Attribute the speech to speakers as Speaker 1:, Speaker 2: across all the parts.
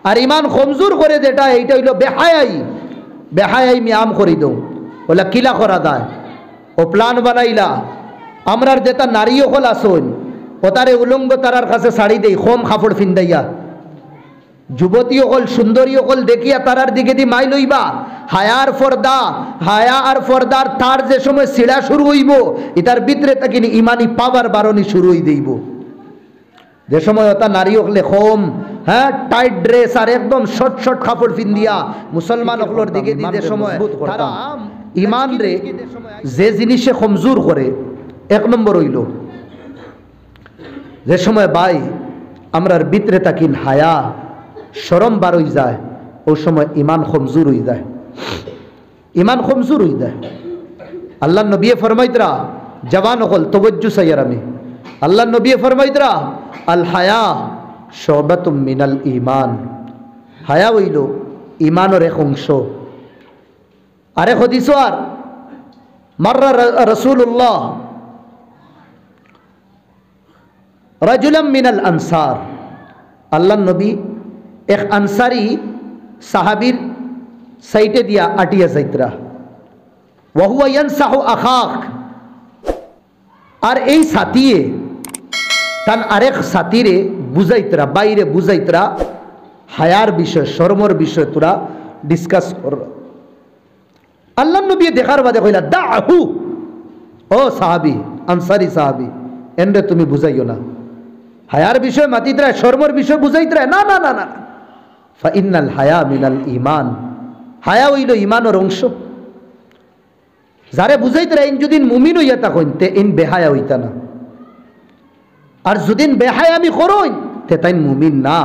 Speaker 1: আর ইমান কমজোর করে যেটা এইটা হইল বেহায়াই। বেহায়াই মিয়াম করি দো বলে কিলা করা দেয় ও প্ল্যান বানাইলা আমরার যেটা নারী হল আসন ও তারে উলঙ্গ তারার কাছে শাড়ি দেই হোম কাপড় ফিন্দাইয়া যুবতী হল সুন্দরী হল দেখিয়া তারার দিকে দি মাই লইবা হায়ার ফর্দা হায়া আর ফর্দার তার যে সময় সিড়া শুরু হইব ইতার ভিতরে তাকিনি ইমানি পাওয়ার বারণি শুরু হই দেইব যে সময় ওটা নারী হলে হোম হ্যাঁ টাইট ড্রেস আর একদম শর্ট শর্ট কাপড় ফিন্দিয়া মুসলমান হকলোর দিকে যে সময় তারা ইমান রে যে জিনিসে কমজোর করে এক নম্বর হইল যে সময় ভাই আমরার ভিতরে তাকিন হায়া শরম বার হয়ে যায় ওই সময় ইমান কমজোর হয়ে যায় ইমান কমজোর হয়ে যায় আল্লাহ নবী ফরমাইতরা জওয়ান হল তওয়াজ্জু সাইয়ার আমি আল্লাহ নবী ফরমাইতরা আল হায়া শুবাতুম মিনাল ঈমান হায়া হইল ঈমানের এক অংশ আরে হাদিস আর মাররা রাসূলুল্লাহ রাজুলাম মিনাল আনসার আল্লাহ নবী এক আনসারি সাহাবীর সাইটে দিয়া আটিয়া যাইতরা ওয়া হুয়া ইয়ানসাহু আখাক আর এই সাথীয়ে তান আরেক সাথীরে বুঝাইতরা বাইরে বুঝাইতরা হায়ার বিষয় শরমর বিষয় তোরা ডিসকাস কর আল্লাহ নবী দেখার বাদে কইলা দাহু ও সাহাবী আনসারি সাহাবী এন্ডে তুমি বুঝাইও না হায়ার বিষয় মাতিতরা শরমর বিষয় বুঝাইতরা না না না না ফা ইন্নাল হায়া মিনাল ঈমান হায়া হইল ঈমানের অংশ যারে বুঝাইতরা ইন যদি মুমিন হইয়া থাকেন তে ইন বেহায়া হইতা না আর যদি বেহায়া আমি করই তে তাই মুমিন না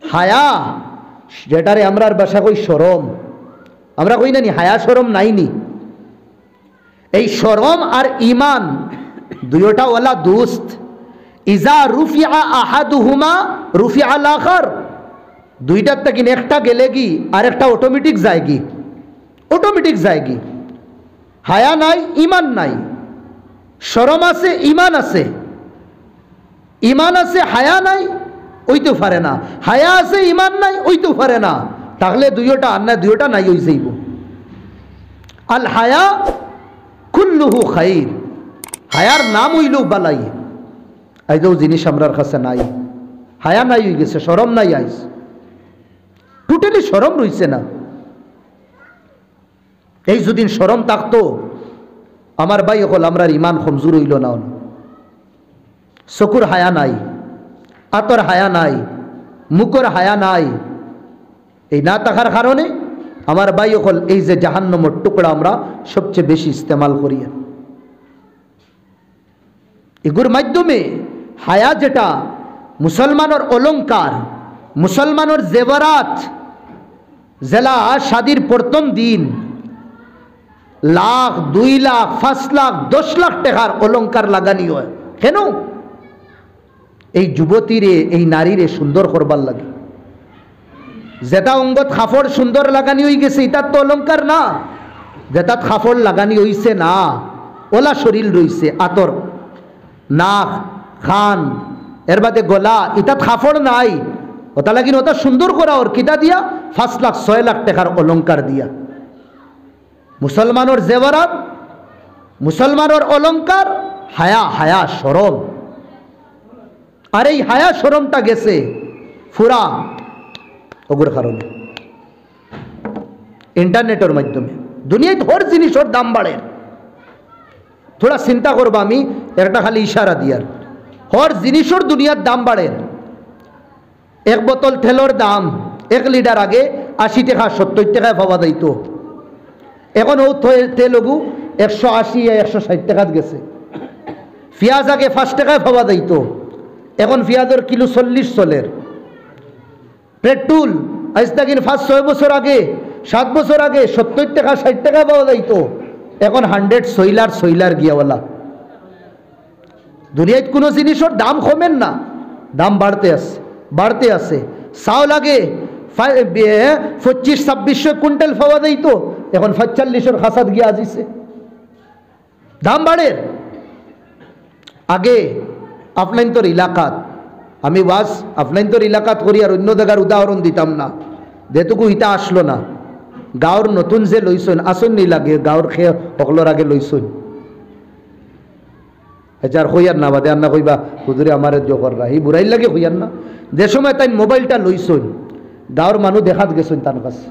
Speaker 1: হায়া যেটারে আমরার ভাষা কই শরম আমরা কই না নি হায়া শরম নাইনি এই শরম আর ঈমান দুইটা ওয়ালা দোস্ত ইজা রুফিআ আহাদুহুমা রুফিআ আল আখার দুইটার থেকে একটা গেলে কি আর একটা অটোমেটিক যায়গি অটোমেটিক যায়গি হায়া নাই ঈমান নাই শরম আছে ঈমান আছে ঈমান আছে হায়া নাই ওইতে পারে না হায়া আছে ঈমান নাই ওইতে পারে না তাহলে দুইটা আর না দুইটা নাই হই যাইব আল হায়া কুল্লুহু খাইর হায়ার নাম হইল বালাই আইজও জিনিস আমরার কাছে নাই হায়া নাই হয়ে গেছে শরম নাই আইস টোটালি শরম রইছে না এই যদি শরম থাকতো আমার ভাই হল আমরার ইমান কমজোর হইল না চকুর হায়া নাই আতর হায়া নাই মুখর হায়া নাই এই না থাকার কারণে আমার ভাই হল এই যে জাহান্নামের টুকরা আমরা সবচেয়ে বেশি ইস্তেমাল করি এগুর মাধ্যমে হায়া যেটা মুসলমানের অলংকার মুসলমানের জেবরাত জেলা শাদির প্রথম দিন লাখ 2 লাখ 5 লাখ 10 লাখ টাকার অলংকার লাগানি হয় কেন এই যুবতীরে এই নারীরে সুন্দর করবার লাগে যেটা অঙ্গত কাপড় সুন্দর লাগানি হয়ে গেছে এটার তো অলংকার না যেটা কাপড় লাগানি হইছে না ওলা শরীর রইছে আতর নাক খান এর বাদে গলা এটা কাপড় নাই ওটা লাগিন ওটা সুন্দর করা ওর কিতা দিয়া 5 লাখ 6 লাখ টাকার অলংকার দিয়া মুসলমানের জেওয়ারাত মুসলমানের অলংকার হায়া হায়া শরম আর এই হায়া শরমটা গেছে ফুরা ওগুর কারণে ইন্টারনেটের মাধ্যমে দুনিয়ায় হর জিনিসের দাম বাড়ে थोड़ा चिंता करब आमी एक खाली इशारा दियार हर जिनिसर दुनियार दाम बाढ़े एक बोतल तेलर दाम 1 लिटार आगे 80 टाका 70 टाका पावा जाइत एखन ओ तेलगु 180 या 160 टाका गेছে पियाज आगे 5 टाका पावा जाइत एखन पियाजर किलो 40 चलेर पेट्रोल आज तक 5-6 बছর आगे 7 বছর आगे 70 টাকা 60 টাকা পাওয়া যাইত এখন 100 সইলার গিয়াওয়ালা দুনিয়ায় কোনো জিনিসের দাম কমেন না দাম বাড়তে আছে চাউল আগে 25-26 কুইন্টাল পাওয়া যাইত এখন 45 খাসাত গিয়া আজিছে দাম বাড়ে আগে আপনার তোর এলাকাত আমি ওয়াজ আপনাইন্তর এলাকাত করি আর অন্য জায়গার উদাহরণ দিতাম না, যেটুকু ইটা আসলো না। গাঁৱৰ নতুন যে লইছন আসন নি লাগে, গাঁৱৰ খেয়ে সকলোর আগে লইছন। আর কইয়ার না বাদে আন্না কইবা হুজুরে আমার জগররা এই বুড়াইর লাগে কইয়ার না। যে সময় তাই মোবাইলটা লইছন গাঁৱৰ মানুষ দেখাত গেছন, তার কাছে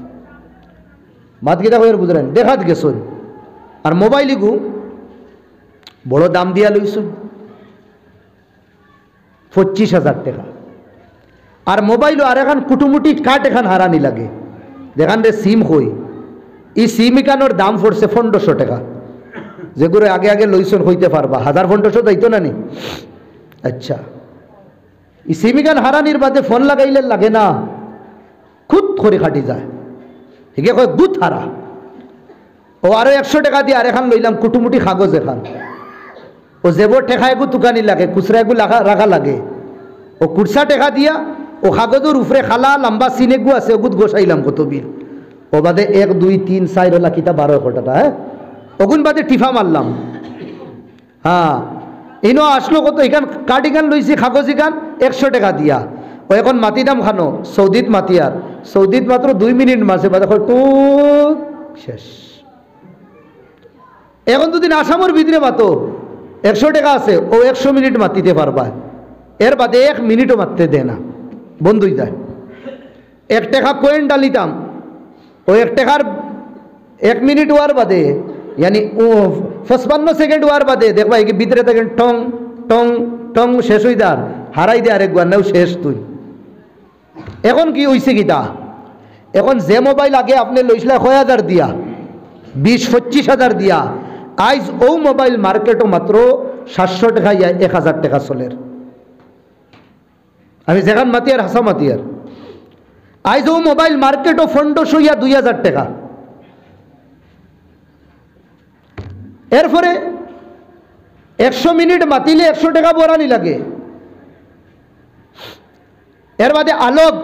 Speaker 1: মাত গীতা কইয়ার বুঝলেন, দেখাত গেছন। আর মোবাইল ইগু বড় দাম দিয়া লইছন, 25,000 টাকা। আর মোবাইল আর এখন কুটুমুটি কাট এখন হারানি লাগে, দেখান রে সিম হই, এই সিম ইকানোর দাম পড়ছে 1500 টাকা। যেগুলো আগে আগে লইছন হইতে পারবা 1000-1500 দাইতো না নি। আচ্ছা, এই সিম ইকান হারানির বাদে ফোন লাগাইলে লাগে না, খুদ করে খাটি যায়, ঠিক কয় গুত হারা। ও আরো 100 টাকা দিয়ে আর এখন লইলাম কুটুমুটি কাগজ এখান। ও যেবর টেকা এগু তুকানি লাগে, খুচরা এগু রাখা লাগে। ও কুরসা টেকা দিয়া ও কাগজের উপরে খালা লম্বা সিনেগু আছে, ওগুত গোসাইলাম কত বিল। ও বাদে 1, 2, 3, 4 ওলা কিতা 1200 টাকা। হ্যাঁ, ওগুন বাদে টিফা মারলাম। হ্যাঁ, ইনো আসলো কত, এখান কাঠ ইখান লইছি কাগজ ইখান 100 টাকা দিয়া। ও এখন মাতি দাম খানো সৌদিত মাতি, আর সৌদিত মাত্র 2 মিনিট মাসে বাদে টুক শেষ। এখন দুদিন আসামের ভিতরে মাতো 100 টাকা আছে, ও 100 মিনিট মাতিতে পারবা, এর বাদে 1 মিনিটও মারতে দেয় না, বন্ধ হয়ে যায়। 1 টাকা কয়েন ডালিতাম, ও 1 টাকার 1 মিনিট হওয়ার বাদে यानी 55 সেকেন্ড হওয়ার বাদে দেখবা এই ভিতরে থাকেন টং টং টং শেষ হয়ে যার, হারাই দে আরেকবার নাও শেষ তুই। এখন কি হয়েছে গীতা, এখন যে মোবাইল আগে আপনি লইছিল 1000 দিয়া, 20-25,000 দিয়া, আইজ ও মোবাইল মার্কেটও মাত্র 700 টাকা 1000 টাকা চলের। আমি যেখান মাতি আর হাসা মাতি আর আইজ ও মোবাইল মার্কেটও 1500 2000 টাকা। এরপরে 100 মিনিট মাতিলে 100 টাকা বরানি লাগে। এর বাদে আলোক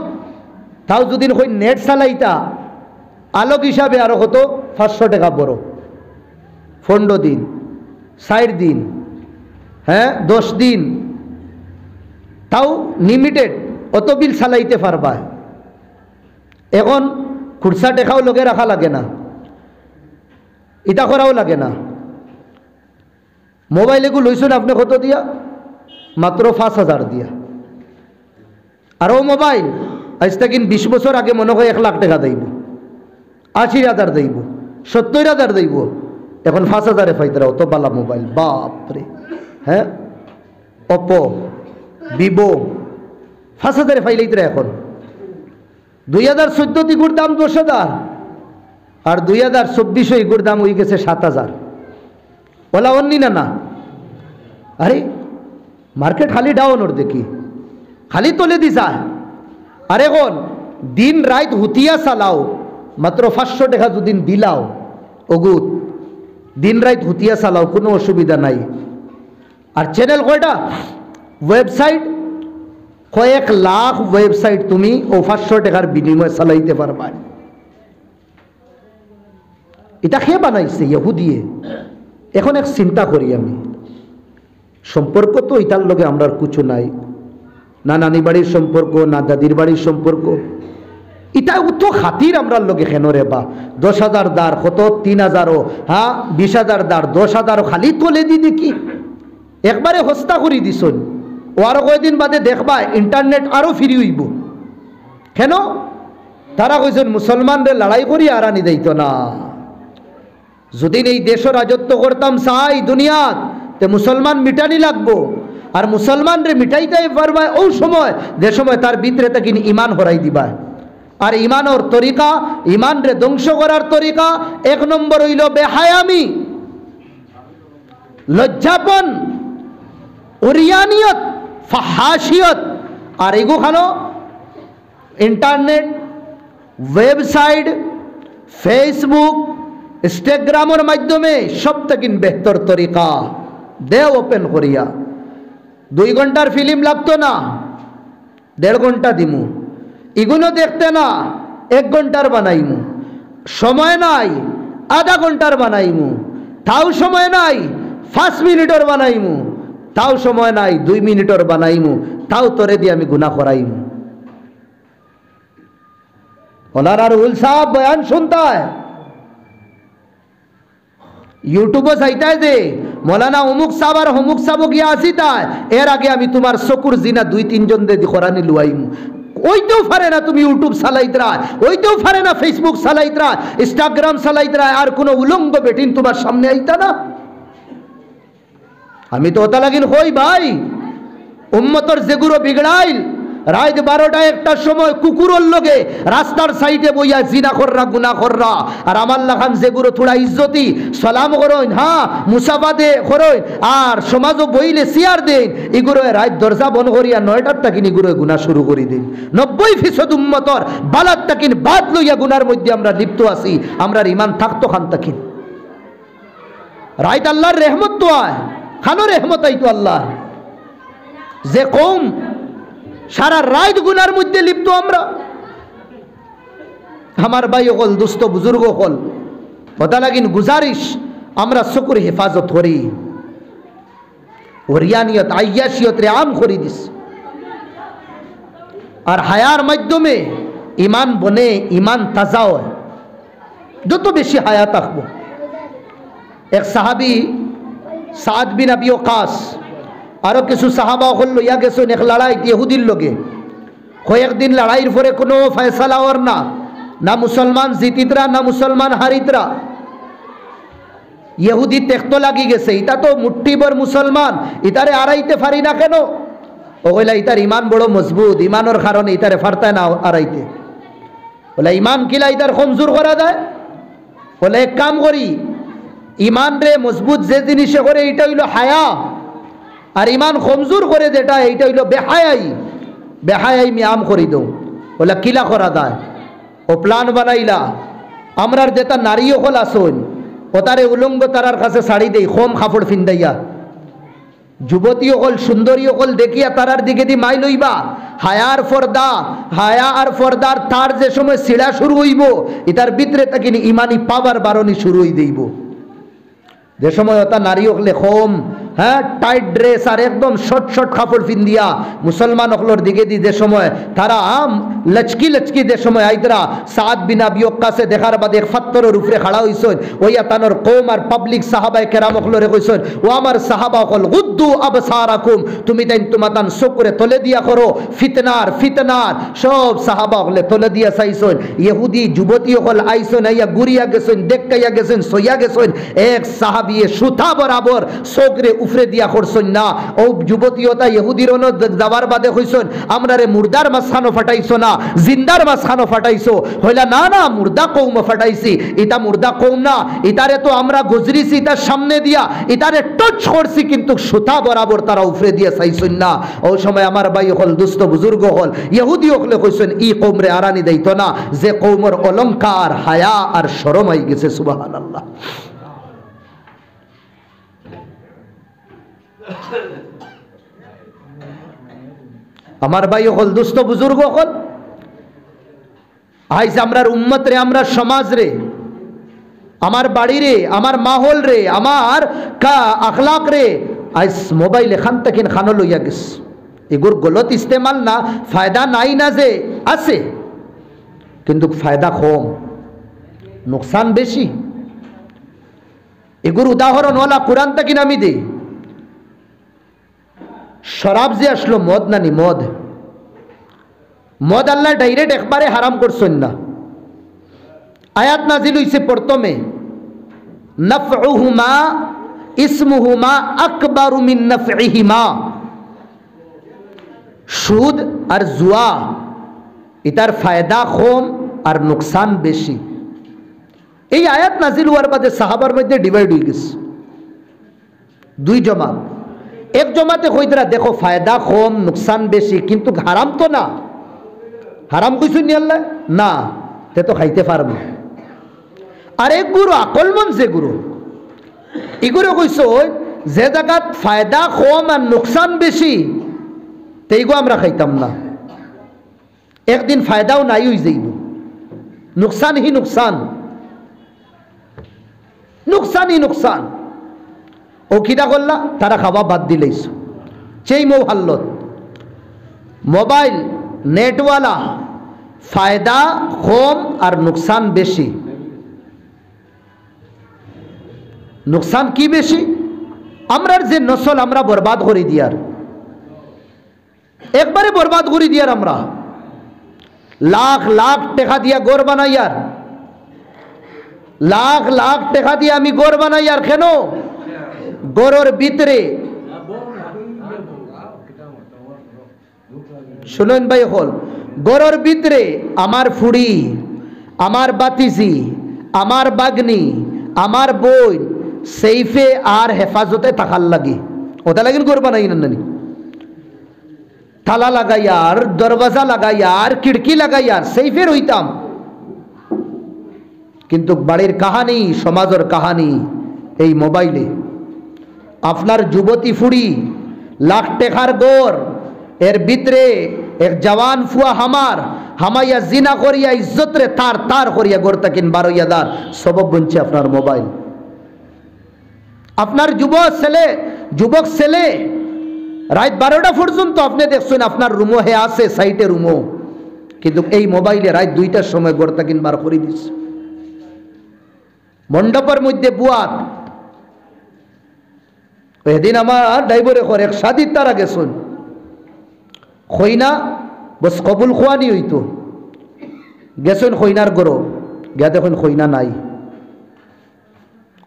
Speaker 1: তাও যদি কই নেট চালাইতা, আলোক হিসাবে আরো কত 500 টাকা বড়, 15 দিন 60 দিন, হ্যাঁ 10 দিন, তাও লিমিটেড অত বিল চালাইতে পারবা। এখন খুরসা টেকাও লগে রাখা লাগে না, ইটা করাও লাগে না। মোবাইল এগুলো লইছেন আপনি কত দিয়া, মাত্র 5000 দিয়া। আর ও মোবাইল আজ থেকে 20 বছর আগে মনে হয় 1 লাখ টাকা দেব, 80,000 দেব, 70,000 দেব, এখন 5000-এ পাইতরা অত বালা মোবাইল, বাপরে। হ্যাঁ, ওপো ভিভো 5000-এ পাইলেই তো এখন। 2014 ইগুর দাম 10,000, আর 2024 ইগুর দাম হয়ে গেছে 7,000। ওলা অন্যি না না, আরে মার্কেট খালি ডাউন ওর দেখি, খালি তোলে দিছা। আর এখন দিন রাত হুতিয়া চালাও, মাত্র 500 টাকা যদি দিলাও ওগুত দিন রাত হুতিয়া চালাও, কোনো অসুবিধা নাই। আর চ্যানেল কয়টা, ওয়েবসাইট কয়েক লাখ ওয়েবসাইট তুমি ও 500 টাকার বিনিময়ে চালাইতে পারবা। এটা কে বানাইছে, ইহুদিয়ে। এখন এক চিন্তা করি আমি, সম্পর্ক তো এটার লগে আমরা কিছু নাই, না নানি বাড়ির সম্পর্ক, না দাদির বাড়ির সম্পর্ক, এটা তো খাতির আমরা লগে কেন রে বা 10,000 দার কত 3,000, হ্যাঁ 20,000 দার 10,000 খালি তোলে দি দেখি, একবারে হস্তা করি দিছন। ও আরো কয়েকদিন বাদে দেখবা ইন্টারনেট আরো ফ্রি হইব। কেন তারা কইছেন মুসলমানরে লড়াই করি আর আনি দিত না। যদি এই দেশ রাজত্ব করতাম চাই দুনিয়াত, তে মুসলমান মিটানি লাগবো। আর মুসলমান রে মিটাইতে পারবা ও সময় যে সময় তার ভিতরে তাকে ইমান হরাই দিবা। আর ইমানোর তরিকা, ইমান রে ধ্বংস করার তরিকা 1 নম্বর হইল বেহায়ামি, লজ্জাপন, ওরিয়ানিয়ত, ফাহাশিয়ত। আর এগু খানো ইন্টারনেট, ওয়েবসাইট, ফেসবুক, ইনস্টাগ্রামের মাধ্যমে সব থেকে বেহতর তরিকা দে ওপেন করিয়া। 2 ঘন্টার ফিল্ম লাগতো না, 1.5 ঘন্টা দিমু। এগুলো দেখতে না 1 ঘন্টার বানাইমু, সময় নাই 0.5 ঘন্টার বানাইমু, তাও সময় নাই 5 মিনিটের বানাইমু। তাও সময় নাই, 2 মিনিটর বানাইমু, তাও তোরে দিয়ে আমি গুনাহ করাইমু। मौलाना रुहुल साहब बयान सुनता है, यूट्यूबो চাইতা যে মৌলানা অমুক সাহেব আর অমুক সাহেব গিয়া আসিতা এর আগে আমি তোমার চকুর জিনা 2-3 জন দে খরানি লুয়াইমু। ওইতেও পারে না তুমি ইউটিউব চালাইতরা, ওইতেও পারে না ফেসবুক চালাইতরা, ইনস্টাগ্রাম চালাইতরা, আর কোনো উলঙ্গ বেটিন তোমার সামনে আইতা না। আমি তো ওটা লাগিন হই ভাই, উম্মতর যেগুলো বিগড়াইল রাত 12টা-1টার সময় কুকুরের লগে রাস্তার সাইডে বইয়া জিনা কররা গুনাহ কররা, আর আমার লাখান যেগুলো থোড়া ইজ্জতি সালাম করইন, হ্যাঁ মুসাফা দে করইন, আর সমাজও বইলে চেয়ার দেন, এগুলো রাত দরজা বন্ধ করিয়া 9টার তাকিন এগুলো গুনাহ শুরু করি দিন। 90% উম্মতর বালাত তাকিন বাদ লইয়া গুনার মধ্যে আমরা লিপ্ত আছি। আমরার ইমান থাকতো খান তাকিন রাত আল্লাহর রহমত তো আয়, খানো রহমত আইতো আল্লাহ। যে কৌম সারা রাত গুনার মধ্যে লিপ্ত আমরা, আমার ভাই হল দুস্থ বুজুর্গ হল, কথা লাগিন গুজারিশ আমরা চকুর হেফাজত করি, ওরিয়ানিয়ত আয়াসিয়ত রে আম করি দিস, আর হায়ার মাধ্যমে ইমান বনে, ইমান তাজা হয়। যত বেশি হায়া থাকবো। এক সাহাবি সাদ বিন আবি ওয়াক্কাস আরো কিছু সাহাবা হল লইয়া গেছেন এক লড়াই ইহুদির লগে। কয়েকদিন লড়াইয়ের পরে কোনো ফয়সালা ওর না, না মুসলমান জিতিতরা না মুসলমান হারিতরা। ইহুদি তেক্ত লাগি গেছে, ইটা তো মুঠ্ঠিভর মুসলমান, ইতারে আড়াইতে পারি না কেন? ও কইলা ইতার ইমান বড় মজবুত, ইমানের কারণে ইতারে ফারতায় না আড়াইতে। বলে ইমান কিলা ইতার কমজোর করা যায়? বলে এক কাম করি, ইমান রে মজবুত যে জিনিসে করে এটা হইল হায়া, আর ইমান কমজোর করে যেটা এইটা হইল বেহায়াই। বেহায়াই মিয়াম করি দৌ। বলে কিলা করা যায়? ও প্ল্যান বানাইলা, আমরার যেটা নারী হল আসন ও তারে উলঙ্গ তারার কাছে শাড়ি দেই, কম কাপড় ফিন্দাইয়া, যুবতী হল সুন্দরী হল দেখিয়া তারার দিকে দি মাই লইবা। হায়ার ফর্দা, হায়া আর ফর্দার তার যে সময় সিড়া শুরু হইব, ইতার ভিতরে তাকে ইমানি পাওয়ার বারণী শুরু হই দেইব। যে সময় ওটা নারী হলে কম, হ্যাঁ টাইট ড্রেস আর একদম শর্ট শর্ট কাপড় পিন্দিয়া মুসলমান হকলোর দিকে দি যে সময় তারা লচকি লচকি যে সময় আইতরা সাদ বিন আবি ওয়াক্কাসে দেখার বাদে এক ফাত্তরের উপরে খাড়া হইছেন, ওইয়া তানোর কওম আর পাবলিক সাহাবায়ে কেরাম হকলোরে কইছেন, ও আমার সাহাবা হকল গুদ্দু আবসারাকুম, তুমি তাই তোমাতান চকুরে তলে দিয়া করো, ফিতনার ফিতনার সব সাহাবা হকলে তলে দিয়া চাইছেন। ইহুদি যুবতী হকল আইছেন, আইয়া গুরিয়া গেছেন, দেখাইয়া গেছেন, সইয়া গেছেন, এক সাহাবি সুতা বরাবর চোখরে উফরে দিয়া করছেন না। ও যুবতীয়তা ইহুদির যাবার বাদে হইছেন, আমরা রে মুর্দার মাঝখানো ফাটাইছো না, জিন্দার মাঝখানো ফাটাইছো। হইলা না না, মুর্দা কৌম ফাটাইছি, ইটা মুর্দা কৌম না, ইতারে তো আমরা গুজরিছি ইতার সামনে দিয়া, ইতারে টচ করছি, কিন্তু সুতা বরাবর তারা উফরে দিয়া চাইছেন না। ওই সময় আমার ভাই হল দুস্থ বুজুর্গ হল ইহুদি হকলে কইছেন, ই কৌমরে আরানি দেইত না যে কৌমর অলঙ্কার হায়া আর শরম আই গেছে। সুবহানাল্লাহ। আমার ভাই হল দুস্থ বুজুর্গ হল, আইজ আমরার উম্মত রে, আমরা সমাজ রে, আমার বাড়ি রে, আমার মাহল রে, আমার আখলাক রে আইজ মোবাইল এখান থেকে খানো লইয়া গেছে। এগুর গলত ইস্তেমাল না, ফায়দা নাই না যে আছে, কিন্তু ফায়দা কম, নোকসান বেশি। এগুর উদাহরণ হলা কোরআন থেকে নামি দে। শরাব যে আসলো, মদ নানি মদ, মদ আল্লাহ ডাইরেক্ট একবারে হারাম করছেন না, আয়াত নাজিল হইছে প্রথমে, নাফউহুমা ইসমুহুমা আকবারু মিন নাফইহিমা। সুদ আর জুয়া এটার ফায়দা কম আর নোকসান বেশি। এই আয়াত নাজিল হওয়ার বাদে সাহাবার মধ্যে ডিভাইড হয়ে গেছে, দুই জমাত। এক জমাতে কইতরা দেখো ফায়দা কম নোকসান বেশি, কিন্তু হারাম তো না, হারাম কইছেন নি আল্লাহ না, তে তো খাইতে পারবো। আর এক গুরু আকলমন যে গুরু, এগুলো কইস যে জায়গাত ফায়দা কম আর নোকসান বেশি, তেইগো আমরা খাইতাম না। একদিন ফায়দাও নাই হয়ে যাইব, নোকসান হি নোকসান, নোকসান হি নোকসান। ও কিটা করলা, তারা খাওয়া বাদ দিলেইছ। চেই মৌ হাল্লত মোবাইল নেটওয়ালা ফায়দা কম আর নুকসান বেশি। নুকসান কি বেশি? আমরার যে নসল আমরা বরবাদ করে দিয়ার, একবারে বরবাদ করে দিয়ার। আমরা লাখ লাখ টাকা দিয়া গড় বানাইয়ার, লাখ লাখ টাকা দিয়ে আমি গড় বানাইয়ার। কেন? গড়ের ভিতরে শুনেন ভাই হল, গড়ের ভিতরে আমার ফুড়ি, আমার বাতিজি, আমার বাগনি, আমার বই সেইফে আর হেফাজতে থাকার লাগে। ওটা লাগিন গড় বানাই নানি, তালা লাগাইয়ার, দরওয়াজা লাগাইয়ার, খিড়কি লাগাইয়ার সেইফের হইতাম। কিন্তু বাড়ির কাহানি, সমাজের কাহানি এই মোবাইলে। আপনার যুবতী ফুড়ি লাখ টেকার গড়, এর ভিতরে এক জওয়ান ফুয়া হামাইয়া জিনা করিয়া ইজ্জতরে তার তার করিয়া গড় তাকিন বারইয়া দার সবব বনছে আপনার মোবাইল। আপনার যুবক ছেলে রাত 12টা পর্যন্ত আপনি দেখছেন আপনার রুমো হে আছে, সাইটে রুমো, কিন্তু এই মোবাইলে রাত 2টার সময় গড় তাকিন বার করে দিচ্ছে। মণ্ডপের মধ্যে বুয়াত, এদিন আমার ড্রাইভারে করে এক শাদির তারা গেছেন, খইনা বস কবুল খোয়ানি হইতো, গেছেন খইনার গরো, গিয়া দেখুন খইনা নাই,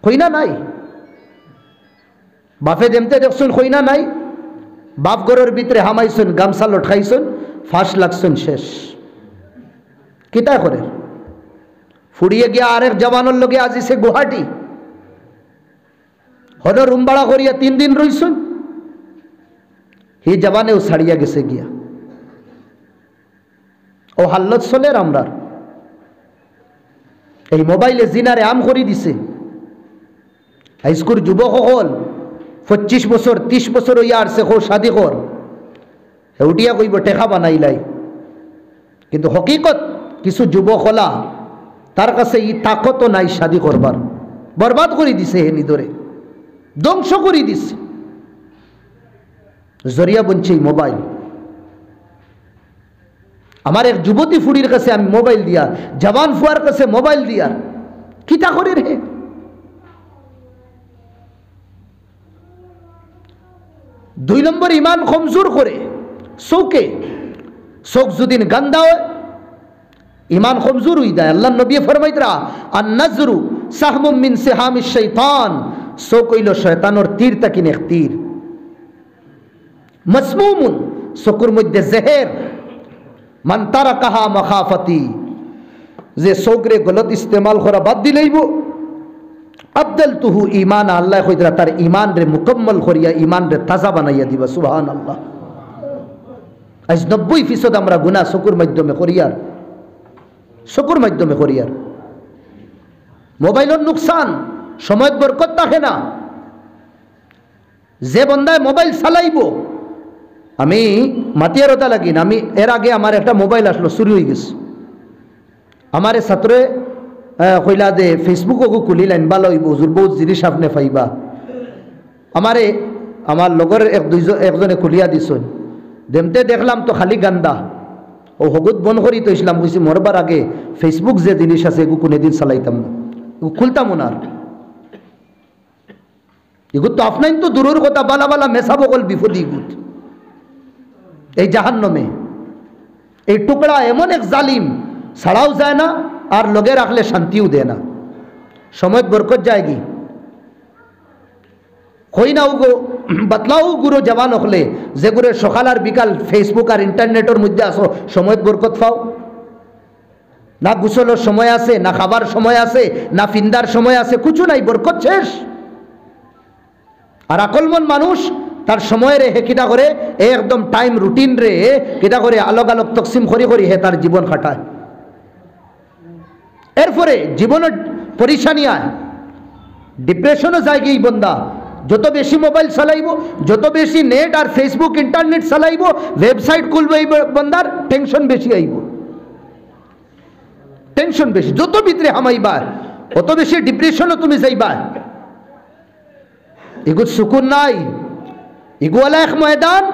Speaker 1: খইনা নাই। বাপে যেমতে দেখছেন খইনা নাই, বাপ গরোর ভিতরে হামাইছেন, গামছা লটকাইছেন, ফাঁস লাগছেন, শেষ। কিতা করে ফুড়িয়ে গিয়া আরেক জওয়ানোর লগে আজিছে গুয়াহাটি, হলো রুম ভাড়া করিয়া 3 দিন রইছেন, হি জওয়ানেও ছাড়িয়া গেছে গিয়া। ও হাল্লত চলের আমরা এই মোবাইলে জিনারে আম করি দিছে। হাইস্কুল যুবক হল 25 বছর 30 বছর হইয়া আসছে, কো শাদি কর, উঠিয়া কইব টেকা বানাইলাই। কিন্তু হকিকত কিছু যুবক হলা তার কাছে ই তাকতও নাই শাদি করবার, বরবাদ করে দিছে, হে নিদরে ধ্বংস করে দিছে। জরিয়া বনছে মোবাইল। আমার এক যুবতী ফুড়ির কাছে আমি মোবাইল দিয়া, জওয়ান ফুয়ার কাছে মোবাইল দিয়া, কিতা করে রে? 2 নম্বর ইমান কমজোর করে চোখে, চোখ যদি গান্দা হয় ইমান কমজোর হয়ে যায়। আল্লাহ নবী ফরমাইতরা আন নজরু সাহমুম মিন সিহামিশ শাইতান, চোখ হইল শয়তানের তীর তাকিন এক তীর। মাসমুমুন, চোখের মধ্যে জেহের। মান তারাকাহা মাখাফাতি, যে চোখরে গলত ইস্তেমাল করা বাদ দিলেইব, আবদালতুহু ঈমান, আল্লাহ কইতরা তার ঈমান রে মুকম্মল করিয়া, ঈমান রে তাজা বানাইয়া দিবা। সুবহানাল্লাহ। আজ 90% আমরা গুনাহ চোখের মাধ্যমে করিয়ার, চোখের মাধ্যমে করিয়ার। মোবাইলের নুকসান, সময়ত বরকত থাকে না। যে বন্দায় মোবাইল চালাইব, আমি মাতিয়ারতা লাগিন, আমি এর আগে আমার একটা মোবাইল আসলো, চুরি হয়ে গেছে। আমার ছাত্রে কইলা দে ফেসবুকও খুলিলেন, ভালো হইব হুজুর, বহুত জিনিস আপনি পাইবা। আমার লগর একজনে খুলিয়া দিছেন, দেমতে দেখলাম তো খালি গান্দা। ও হগুত বন করি তো ইসলাম কইছি মরবার আগে ফেসবুক যে জিনিস আছে এগু কোনোদিন চালাইতাম না, এগু খুলতাম না। এগুলো তো আপনার তো দূরের কথা, বালা বালা মেশা বকল বিপদ। ইগুত এই জাহান্নমে এই টুকরা এমন এক জালিম, ছাড়াও যায় না আর লগে রাখলে শান্তিও দেয় না। সময় বরকত যায়গি হই না উগো বাতলাও গুরু জওয়ান হলে, যে গুরে সকাল আর বিকাল ফেসবুক আর ইন্টারনেটের মধ্যে আসো, সময় বরকত পাও না? গোসলের সময় আছে না, খাবার সময় আছে না, ফিন্দার সময় আছে, কিছু নাই, বরকত শেষ। আর আকলমন মানুষ তার সময় রে হে কিটা করে, একদম টাইম রুটিন রে কিটা করে আলোক আলোক তকসিম করি করি হে তার জীবন খাটায়। এরপরে জীবনের পরিশানি আয়, ডিপ্রেশনও যায় গিয়ে বন্দা। যত বেশি মোবাইল চালাইব, যত বেশি নেট আর ফেসবুক ইন্টারনেট চালাইব, ওয়েবসাইট খুলবে, এই বন্দার টেনশন বেশি আইব, টেনশন বেশি। যত ভিতরে হামাইবা অত বেশি ডিপ্রেশনও তুমি যাইবা। এগুলো সুকুন নাই। ইগুয়ালা এক ময়দান,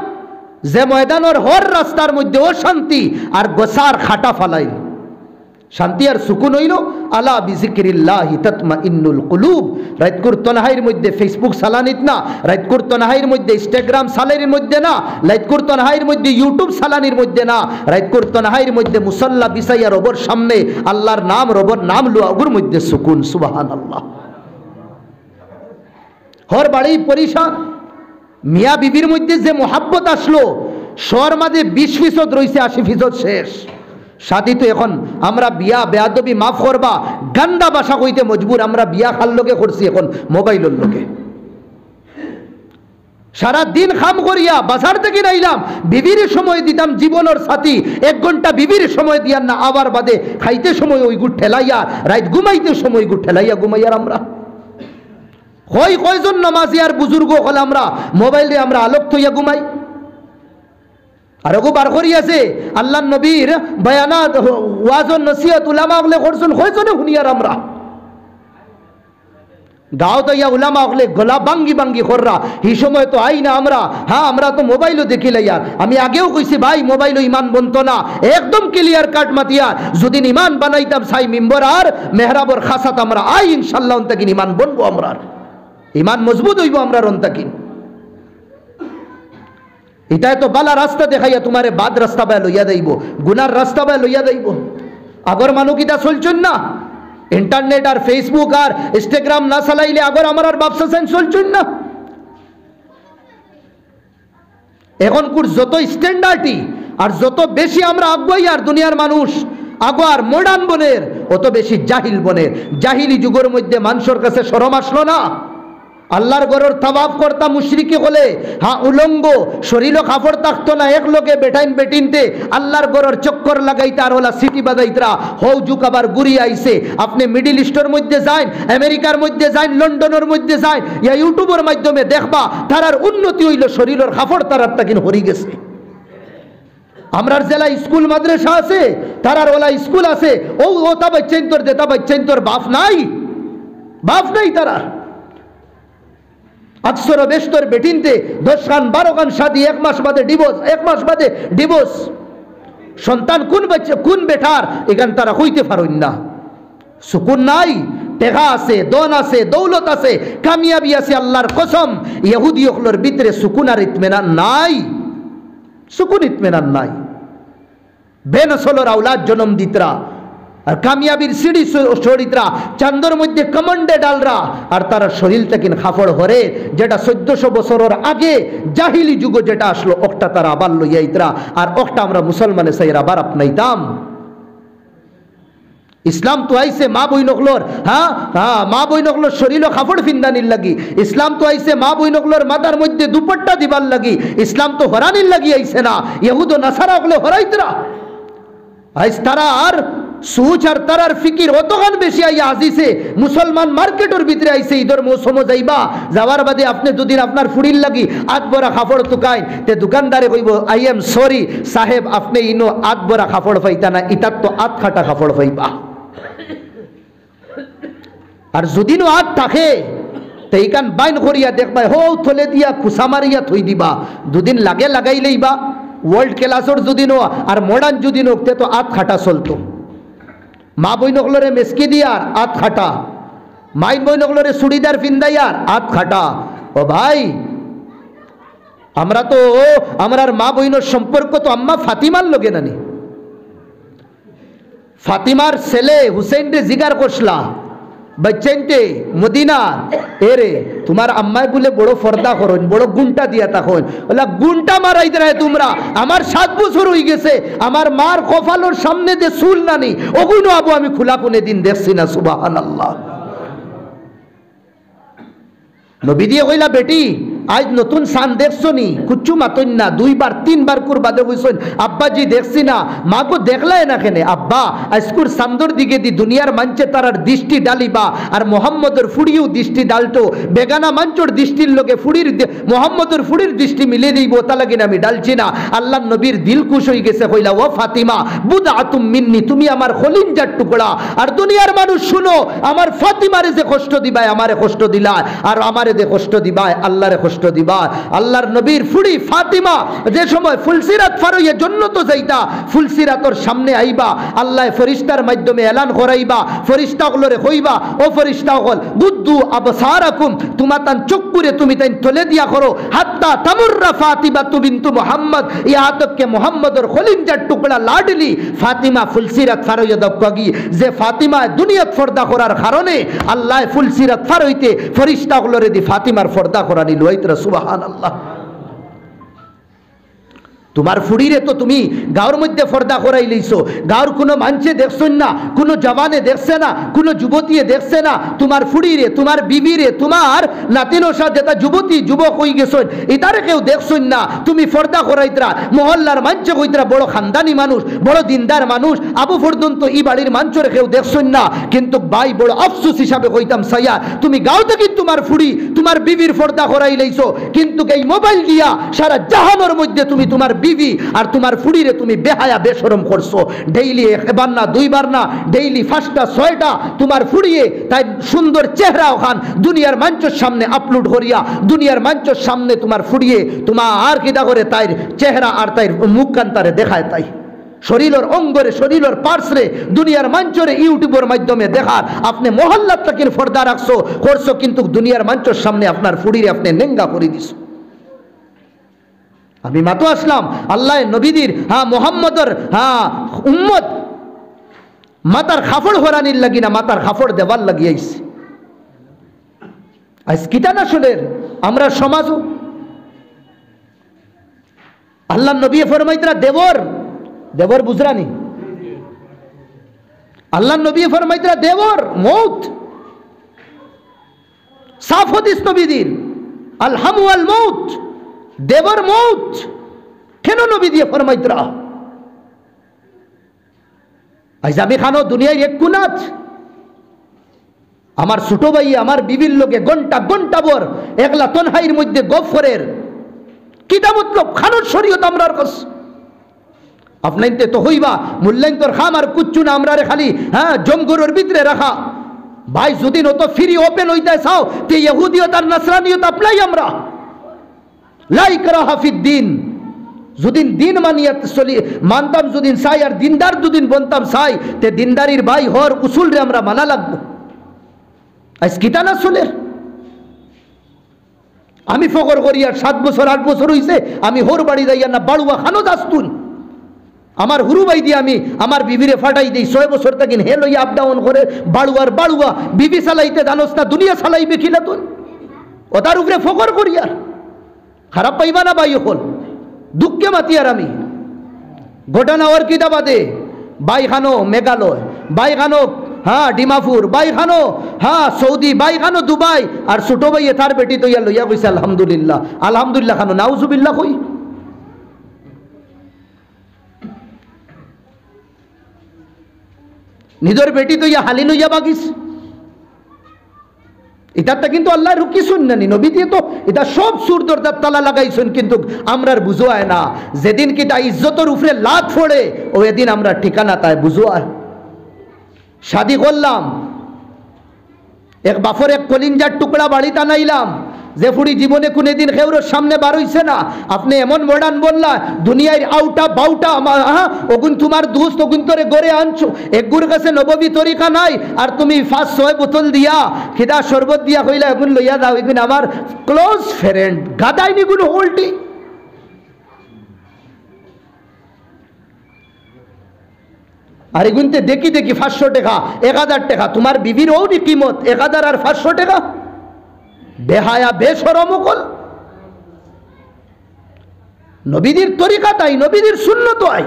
Speaker 1: যে ময়দানের হর রাস্তার মধ্যে অশান্তি আর গোসার খাটা ফালাইল, শান্তি আর সুকুন হইল। আলা বিজিকিরিল্লাহি তাতমাইন্নুল কুলুব। রাতকুর তনহাইর মধ্যে ফেসবুক চালানিত না, রাতকুর তনহাইর মধ্যে ইনস্টাগ্রাম চালানির মধ্যে না, রাতকুর তনহাইর মধ্যে ইউটিউব চালানির মধ্যে না, রাতকুর তনহাইর মধ্যে মুসল্লা বিছাইয়া রবর সামনে আল্লাহর নাম রবর নাম লুয়াগুর মধ্যে সুকুন। সুবহানাল্লাহ। হর বাড়ি পরিশান। মিয়া বিবির মধ্যে যে মোহাব্বত আসলো, শহর মাঝে 20% রয়েছে, 80% শেষ। সাথী তো এখন আমরা বিয়া বেয়াদবি মাফ করবা, গান্দা ভাষা কইতে মজবুর। আমরা বিয়া খাল লোকে করছি এখন মোবাইলের লোকে। সারা দিন খাম করিয়া বাজার থেকে নাইলাম, বিবির সময় দিতাম জীবনের সাথী, 1 ঘন্টা বিবির সময় দিয়ার না, আবার বাদে খাইতে সময় ওই গুড় ঠেলাইয়া, রাত ঘুমাইতে সময় গুড় ঠেলাইয়া ঘুমাইয়ার আমরা। কয়জন নামাজি আর বুজুর্গ হল আমরা মোবাইলে আমরা আলোক থইয়া ঘুমাই। আর ওগো বার করিয়াছে আল্লাহ নবীর বয়ানাত ওয়াজন নসিহত উলামা হলে করছেন, কয়জনে শুনিয়ার আমরা। গাঁও তো ইয়া উলামা হলে গলা বাঙ্গি বাঙ্গি কররা, এই সময় তো আই না আমরা। হ্যাঁ, আমরা তো মোবাইলও দেখিলাই। আর আমি আগেও কইছি ভাই, মোবাইলও ইমান বনতো না, একদম ক্লিয়ার কাট মাতিয়া। যদি ইমান বানাইতাম সাই মেম্বর আর মেহরাবর খাসাত আমরা আই, ইনশাল্লাহ অন্তাকিন ইমান বনবো, আমরা ইমান মজবুত হইব আমরা অন্তাকিন। এটাই তো বালা রাস্তা দেখাইয়া তোমারে বাদ রাস্তা বায় লইয়া যাইব, গুনার রাস্তা বায় লইয়া যাইব। আগর মানুষ কিটা চলছেন না, ইন্টারনেট আর ফেসবুক আর ইনস্টাগ্রাম না চালাইলে আগর আমার আর ব্যবসা সেন্স চলছেন না। এখন কুর যত স্ট্যান্ডার্ডই আর যত বেশি আমরা আগুয়াই আর দুনিয়ার মানুষ আগুয়ার মডার্ন বনের, অত বেশি জাহিল বনের। জাহিলি যুগের মধ্যে মানুষের কাছে শরম আসলো না। আল্লাহর ঘরের তাওয়াফ করতা মুশরিকি হলে, হ্যাঁ উলঙ্গ শরীরও কাপড় থাকতো না, এক লোকে বেটাইন বেটিনতে আল্লাহর ঘরের চক্কর লাগাইতে আর ওলা সিটি বাজাইতরা। হৌ যুগ আবার ঘুরি আইছে। আপনি মিডিল ইস্টের মধ্যে যান, আমেরিকার মধ্যে যান, লন্ডনের মধ্যে যান, ইয়া ইউটিউবের মাধ্যমে দেখবা তারার উন্নতি হইল, শরীরের কাপড় তারার তাকিন হরি গেছে। আমরার জেলা স্কুল মাদ্রাসা আছে, তারার ওলা স্কুল আছে, ও তা বাচ্চাইন তোর দেতা বাচ্চাইন তোর বাপ নাই, বাপ নাই তারার। 800 বেস্তর বেটিনতে 10 খান 12 খান শাদি, 1 মাস বাদে ডিভোর্স, 1 মাস বাদে ডিভোর্স। সন্তান কোন বাচ্চা কোন বেটার এখান তারা হইতে পারেন না। সুকুন নাই, টেকা আছে, দন আছে, দৌলত আছে, কামিয়াবি আছে। আল্লাহর কসম, ইহুদি হকলের ভিতরে সুকুন আর ইতমেনান নাই, সুকুন ইতমেনান নাই। বেনসলর আওলাদ জন্ম দিতরা আর কামিয়াবির সিঁড়ি শরীররা চান্দর মধ্যে কমন্ডে ডালরা, আর তারা শরীর থেকে খাফড় হরে, যেটা 1400 বছরের আগে জাহিলি যুগ যেটা আসলো, ওটা তারা আবার লইয়াইতরা, আর ওটা আমরা মুসলমানে সাইরা আবার আপনাইতাম। ইসলাম তো আইসে মা বই নকলোর, হ্যাঁ হ্যাঁ, মা বই নকলোর শরীর কাপড় ফিন্দানির লাগি। ইসলাম তো আইসে মা বই নকলোর মাথার মধ্যে দুপট্টা দিবার লাগি। ইসলাম তো হরানির লাগি আইসে না। ইহুদ নাসারা ওগুলো হরাইতরা। আইস তারা আর সুচ আর তারার ফিকির অতখান বেশি আইয়া আসিছে। মুসলমান মার্কেটের ভিতরে আইসে, ঈদের মৌসুম যাইবা, যাওয়ার বাদে আপনি দুদিন আপনার ফুড়ির লাগি আধ বড়া কাপড় তুকাইন, তে দোকানদারে কইব আই এম সরি সাহেব, আপনি ইনো আধ বড়া কাপড় পাইতা না, ইটার তো আধ খাটা কাপড় পাইবা। আর যদিনও আধ থাকে তো এইখান বাইন করিয়া দেখবা, হো থলে দিয়া খুসা মারিয়া থই দিবা, দুদিন লাগে লাগাই লইবা। ওয়ার্ল্ড ক্লাসর যদিনও আর মডার্ন যদিনও তে তো আধ খাটা চলতো। মা বই নকলরে মেসকি দিয়ার আধ খাটা, মাই বই নকলরে চুড়িদার ফিন্দাইয়ার আধ খাটা। ও ভাই, আমরা তো আমরার মা বইনের সম্পর্ক তো আম্মা ফাতিমার লগে নানি। ফাতিমার ছেলে হুসেন রে জিগার করছলা, বাচ্চাইনতে মদিনা, এরে তোমার আম্মাই বলে বড় ফর্দা করুন, বড় গুন্টা দিয়া তখন বলা গুন্টা মারাই দেয় তোমরা। আমার 7 বছর হয়ে গেছে, আমার মার কপালোর সামনে যে চুল নানি ওগুলো আবু আমি খোলা কোনে দিন দেখছি না। সুবহানাল্লাহ। নবী দিয়ে কইলা, বেটি আজ নতুন সান দেখছো নি? কুচ্ছু মাতন না, 2 বার 3 বার করে বাদে কইছেন আব্বাজি দেখছি না। মাকে দেখলাই না কেনে? আব্বা আজকুর সান্দর দিকে দি দুনিয়ার মানছে তারার দৃষ্টি ডালিবা, আর মোহাম্মদের ফুড়িও দৃষ্টি ডালতো, বেগানা মাঞ্চর দৃষ্টির লোকে ফুড়ির মোহাম্মদের ফুড়ির দৃষ্টি মিলে দিব, তা লাগিন আমি ডালছি না। আল্লাহ নবীর দিল খুশ হয়ে গেছে, কইলা ও ফাতিমা বুদআতুম মিন্নি, তুমি আমার খলিঞ্জার টুকরা। আর দুনিয়ার মানুষ শুনো, আমার ফাতিমারে যে কষ্ট দিবাই আমারে কষ্ট দিলা, আর আমারে যে কষ্ট দিবাই আল্লাহরে কষ্ট কষ্ট দিবা। আল্লাহর নবীর ফুড়ি ফাতিমা যে সময় ফুলসিরাত ফারইয়ে জন্নত যাইতা, ফুলসিরাতর সামনে আইবা, আল্লাহ ফেরেশতার মাধ্যমে এলান করাইবা, ফেরেশতাগুলোরে কইবা, ও ফেরেশতাগল গুদ্দু আবসারাকুম, তোমাতান চক্ষুরে তুমি তাই তলে দিয়া করো, হাত্তা তামুররা ফাতিমা বিনতু মুহাম্মদ, ইহা তককে মুহাম্মদর খলিঞ্জার টুকরা লাডলি ফাতিমা ফুলসিরাত ফারইয়ে দক্কাগি, যে ফাতিমা দুনিয়াত ফর্দা করার কারণে আল্লাহ ফুলসিরাত ফারইতে ফেরেশতাগুলোরে দি ফাতিমার ফর্দা করানি লইতরা। সুবহানাল্লাহ। তোমার ফুড়িরে তো তুমি গাঁর মধ্যে ফর্দা করাই লইছো, গাঁর কোনো মানুষে দেখছেন না, কোনো জওয়ানে দেখছে না, কোনো যুবতীয়ে দেখছে না, তোমার ফুড়িরে, তোমার বিবিরে, তোমার নাতিনসা যেটা যুবতী যুবক হয়ে গেছেন এটারে কেউ দেখছেন না, তুমি ফর্দা করাইতরা, মহল্লার মানুষে কইতরা বড় খানদানি মানুষ, বড় দিনদার মানুষ, আবু পর্যন্ত এই বাড়ির মানুষরে কেউ দেখছেন না, কিন্তু ভাই বড় আফসোস হিসাবে কইতাম সাইয়া তুমি গাঁও থেকে তোমার ফুড়ি তোমার বিবির ফর্দা করাই লইছো, কিন্তু এই মোবাইল দিয়া সারা জাহানের মধ্যে তুমি তোমার বিবি আর তোমার ফুড়িরে তুমি বেহায়া বেশরম করছো। ডেইলি একবার না দুইবার না, ডেইলি 5টা 6টা তোমার ফুড়িয়ে তাই সুন্দর চেহারা ওখান দুনিয়ার মঞ্চের সামনে আপলোড করিয়া, দুনিয়ার মঞ্চের সামনে তোমার ফুড়িয়ে তোমার আর কিটা করে তাই চেহারা আর তাই মুখ কান্তারে দেখায়, তাই শরীরের অঙ্গরে শরীরের পার্শ্বে দুনিয়ার মঞ্চরে ইউটিউবের মাধ্যমে দেখার আপনি মহল্লার তাকে ফর্দা রাখছো করছো, কিন্তু দুনিয়ার মঞ্চের সামনে আপনার ফুড়িরে আপনি নেঙ্গা করে দিছো। আমি মাতো আসলাম আল্লাহ নবীদের মোহাম্মদর উম্মত মাতার খাফড় হরানির লাগি না, মাতার খাফড় দেবার লাগিয়েছে। আজ কিটা না শোনের আমরা সমাজও আল্লাহ নবী ফরমাইতরা দেবর দেবর বুঝরানি, আল্লাহ নবী ফরমাইতরা দেবর মৌত, সাফ হাদিস নবীদের আলহামু আল মৌত, দেবর মৌত কেন নবী দিয়ে ফরমাইতরা। আজ আমি খানো দুনিয়ার এক কুনাত আমার ছোট ভাই আমার বিবির লোকে ঘন্টা ঘন্টা ভর একলা তনহাইয়ের মধ্যে গফরের কিটা মতলব খানোর শরীয়ত আমরার কাছ আপনাইতে তো হইবা মূল্যায়ন তোর খাম আর কুচ্ছু না আমরা রে খালি জমগরুর ভিতরে রাখা। ভাই যদি নত ফ্রি ওপেন হইতে চাও তে ইহুদিয়ত আর নাসরানিয়ত আপলাই আমরা লা ইকরাহা ফিদ্দিন, যদিন দিন মানিয়া চলি মানতাম যদিন চাই আর দিনদার যদিন বনতাম চাই তে দিনদারির ভাই হর উসুল রে আমরা মানা লাগবো। আজ কিটা না চলে আমি ফকর করি আর 7 বছর 8 বছর হইছে আমি হোর বাড়ি যাইয়া না বাড়ুয়া খানো দাস্তুন আমার হুরু বাই দিয়ে আমি আমার বিবিরে ফাটাই দিই 6 বছর তাকিন হে লইয়া আপ ডাউন করে বাড়ুয়ার বাড়ুয়া বিবি চালাইতে জানোস না দুনিয়া চালাইবে কিনা তুই ও তার উপরে ফকর করি আর খারাপ পাইবা না ভাই হল দুঃখে মাতি আর আমি ঘটনা ওর কিতা বাদে বাই খানো মেঘালয়, বাই খানো ডিমাপুর, বাই খানো সৌদি, বাই খানো দুবাই, আর ছোট ভাইয়ে তার বেটি তো ইয়া লইয়া কইছে আলহামদুলিল্লাহ আলহামদুলিল্লাহ খানো নাউজুবিল্লাহ কই। নিজের বেটি তো ইয়া হালি লইয়া বাগিস এটারটা কিন্তু আল্লাহ রুকি শুননি নবী দিয়ে তো এটা সব সুর দরজার তালা লাগাইছেন, কিন্তু আমরার বুঝোয় না যেদিন কিটা ইজ্জতের উপরে লাত ফোড়ে ও এদিন আমরা ঠিকানা তাই বুঝোয়। শাদি করলাম এক বাফর এক কলিঞ্জার টুকরা বাড়িতে নাইলাম যে ফুড়ি জীবনে কোনদিন খেউরের সামনে বার হইছে না, আপনি এমন মডার্ন বললা দুনিয়ার আউটা বাউটা ওগুন তোমার দোস্ত ওগুন তোরে গড়ে আনছো, একগুর কাছে নববী তরিকা নাই আর তুমি 5-6 বোতল দিয়া খিদা শরবত দিয়া কইলা এগুন লইয়া দাও, এগুন আমার ক্লোজ ফ্রেন্ড গাদাই নিগুন হোল্টি। আর এগুনতে দেখি দেখি 500 টাকা 1000 টাকা, তোমার বিবির ওই কিমত 1000 আর 500 টাকা, বেহায়া বেশরম কল। নবীদের তরিকা তাই, নবীদের সুন্নত আই।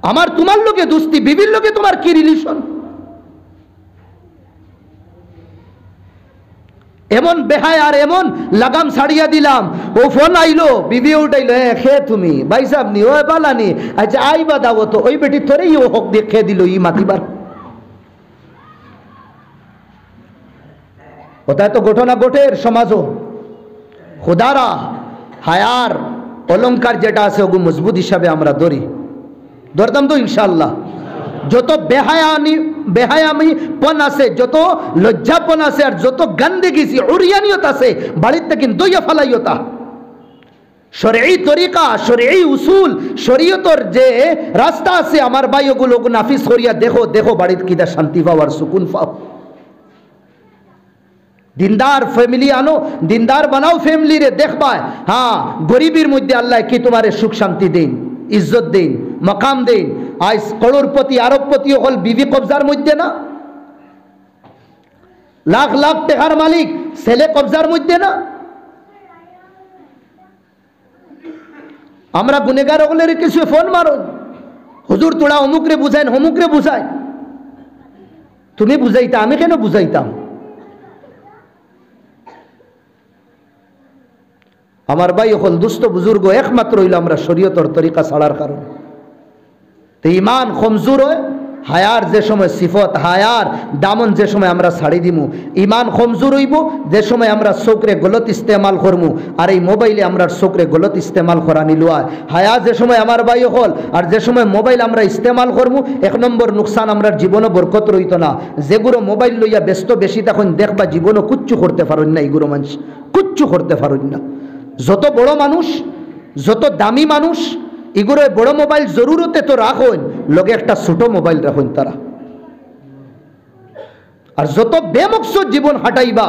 Speaker 1: আমার তোমার লোকে দুস্তি, বিবির লোকে তোমার কি রিলেশন? এমন বেহায় আর এমন লাগাম ছাড়িয়া দিলাম, ও ফোন আইলো বিবি উঠাইলো, খে তুমি ভাই সাহেব নি ও বালানি, আচ্ছা আইবা দাও তো ওই বেটি তোরেই ও হক দিয়ে খেয়ে দিল ই মাতিবার। ওটাই তো ঘটনা ঘটের সমাজও। খুদারা হায়ার অলঙ্কার যেটা আছে ওগু মজবুত হিসাবে আমরা ধরি, ধরতাম তো ইনশাল্লাহ। যত বেহায়ানি বেহায়ামি পন আছে, যত লজ্জাপন আছে, আর যত গান্দেগি উরিয়ানিয়ত আছে, বাড়িতে কিন্তু দইয়া ফালাইয়তা। শরঈ তরিকা, শরঈ উসুল, শরীয়তর যে রাস্তা আছে, আমার ভাই ওগুলো নাফিস করিয়া দেখো, দেখো বাড়িতে কিদা শান্তি পাও আর সুকুন পাও। দিনদার ফ্যামিলি আনো, দিনদার বানাও ফ্যামিলি রে, দেখবা হ্যাঁ গরিবের মধ্যে আল্লাহ কি তোমারে সুখ শান্তি দেন, ইজ্জত দেন, মকাম দেন। আজ করোড়পতি আরবপতি হল বিবি কবজার মধ্যে না, লাখ লাখ টাকার মালিক ছেলে কবজার মধ্যে না। আমরা গুনেগার হলের কিছু ফোন মারো, হুজুর তোরা অমুকরে বুঝাইন, অমুকরে বুঝাই। তুমি বুঝাইতা, আমি কেন বুঝাইতাম? আমার ভাই হল দুস্থ বুজুর্গ, একমাত্র হইল আমরা শরীয়তর তরিকা ছাড়ার কারণ। তো ইমান কমজোর হয়, হায়ার যে সময় সিফত, হায়ার দামন যে সময় আমরা ছাড়ি দিমু, ইমান কমজোর হইব যে সময় আমরা চোখরে গলত ইস্তেমাল করমু, আর এই মোবাইলে আমরা চোখরে গলত ইস্তেমাল করা নিলু। হায়া যে সময় আমার ভাই হল, আর যে সময় মোবাইল আমরা ইস্তেমাল করমু, এক নম্বর নুকসান, আমরা জীবনও বরকত রইত না। যেগুলো মোবাইল লইয়া ব্যস্ত বেশি, তখন দেখবা জীবনও কুচ্ছু করতে পারেন না, এইগুলো মানুষ কুচ্ছু করতে পারেন না। যত বড় মানুষ, যত দামি মানুষ, এগুলো বড় মোবাইল জরুরতে তো রাখুন, লগে একটা ছোট মোবাইল রাখুন তারা। আর যত বেমকসদ জীবন হাঁটাইবা,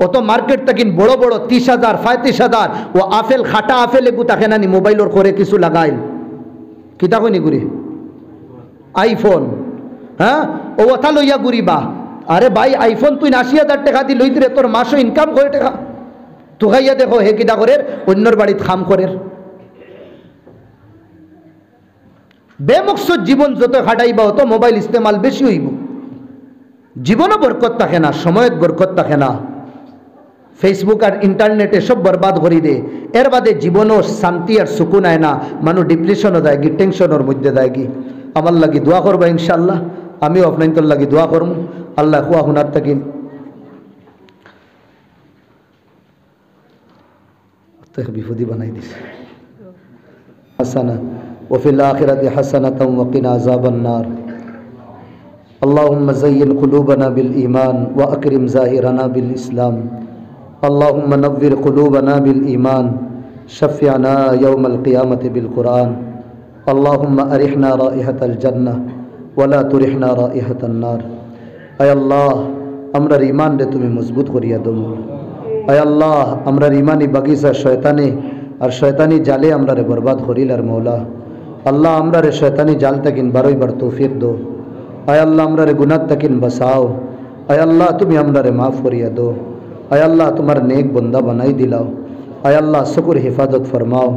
Speaker 1: অত মার্কেট তাকিন বড় বড় 30,000 35,000 ও আপেল, খাটা আপেল এগু তাকে নানি মোবাইলের করে কিছু লাগাইল, কিতা কইনি গুরি আইফোন, হ্যাঁ ও কথা লইয়া ঘুরিবা। আরে ভাই আইফোন তুই 80,000 টাকা দি লইতে রে, তোর মাসও ইনকাম করে টাকা তো খাইয়া দেখো হে কিতা করে অন্যর বাড়িতে খাম করে। বেমকসদ জীবন যত খাটাইবা, অত মোবাইল ইস্তেমাল বেশি হইব, জীবনও বরকত থাকে না, সময়ত বরকত থাকে না। ফেসবুক আর ইন্টারনেটে সব বরবাদ করি দে, এর বাদে জীবনও শান্তি আর সুকুন আয় না, মানুষ ডিপ্রেশনও দেয় কি, টেনশনের মধ্যে দেয় কি। আমার লাগি দোয়া করবা ইনশাআল্লাহ, আমিও আপনার লাগি দোয়া করবো। আল্লাহ হুয়া হুনার থাকিন বিপদী বানাই দিছে। হাসানা وفي الآخرة حسنة وقنا عذاب النار اللهم زين قلوبنا بالإيمان وأكرم ظاهرنا بالإسلام اللهم نور قلوبنا بالإيمان شفعنا يوم القيامة بالقرآن اللهم أرحنا رائحة الجنة ولا ترحنا رائحة النار أي الله আমরার ঈমান রে তুমি মজবুত করিয়া দাও। আয় আল্লাহ আমরার ঈমানি বাগিচা শয়তানি আর শয়তানি জালে আমরারে বরবাদ করিল আর মওলা। আল্লাহ আমরা রে শয়তানি জাল তাকিন বারবার তৌফিক দো। আয় আল্লাহ আমরা রে গুনাহ তাকিন বাঁচাও। আয় আল্লাহ তুমি আমরা রে মাফ করিয়া দো। আয় আল্লাহ তোমার নেক বন্দা বানাই দিলাও। আয় আল্লাহ শুকর হিফাজত ফরমাও।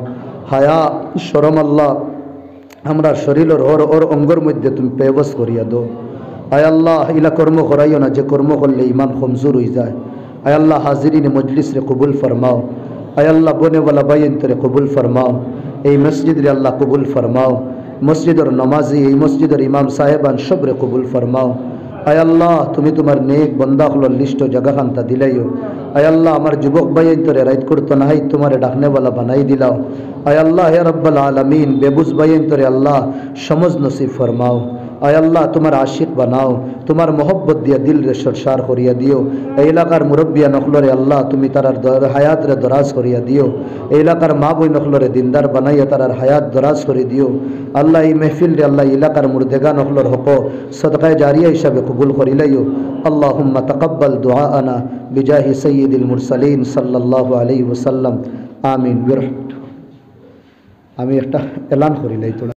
Speaker 1: হায়া শরম আল্লাহ আমরা শরীরের ওর অঙ্গর মধ্যে তুমি পেবস করিয়া দো। আয় আল্লাহ ইলা কর্ম করাইও না যে কর্ম করলে ইমান কমজোর হয়ে যায়। আয় আল্লাহ হাজিরিন মজলিস রে কবুল ফরমাও। আয় আল্লাহ বনেওয়ালা বাইন রে কবুল ফরমাও। এই মসজিদ রে আল্লাহ কবুল ফরমাও। মসজিদের নমাজি, এই মসজিদের ইমাম সাহেবান সবরে কবুল ফরমাও। আয় আল্লাহ তুমি তোমার নেক বন্দাগুলোর লিস্ট জায়গাখানটা দিলাইও। আয় আল্লাহ আমার যুবক বাইন তোরে রাইত করতো না, তোমারে ডাকনেওয়ালা বানাই দিলাও। আয় আল্লাহ হে রব্বুল আলামিন বেবুজ বাইন তোরে আল্লাহ সমঝ নসিব ফরমাও। আয় আল্লাহ তোমার আশিক বানাও, তোমার মোহব্বত দিয়া দিল রে সরসার করিয়া দিও। এই এলাকার মুরব্বিয়া নখলরে আল্লাহ তুমি তারার হায়াত রে দরাজ করিয়া দিও। এই এলাকার মা বই নখলরে দিনদার বানাইয়া তারার হায়াত দরাজ করে দিও। আল্লাহ এই মেহফিল রে আল্লাহ এলাকার মুর্দেগা নখলর হক সদকায়ে জারিয়া হিসাবে কবুল করিলাইও। আল্লাহুম্মা তাকাব্বাল দুআআনা বিজাহি সাইয়্যিদিল মুরসালিন সাল্লাল্লাহু আলাইহি ওয়াসাল্লাম আমিন। আমি একটা এলান করিলাই তোরা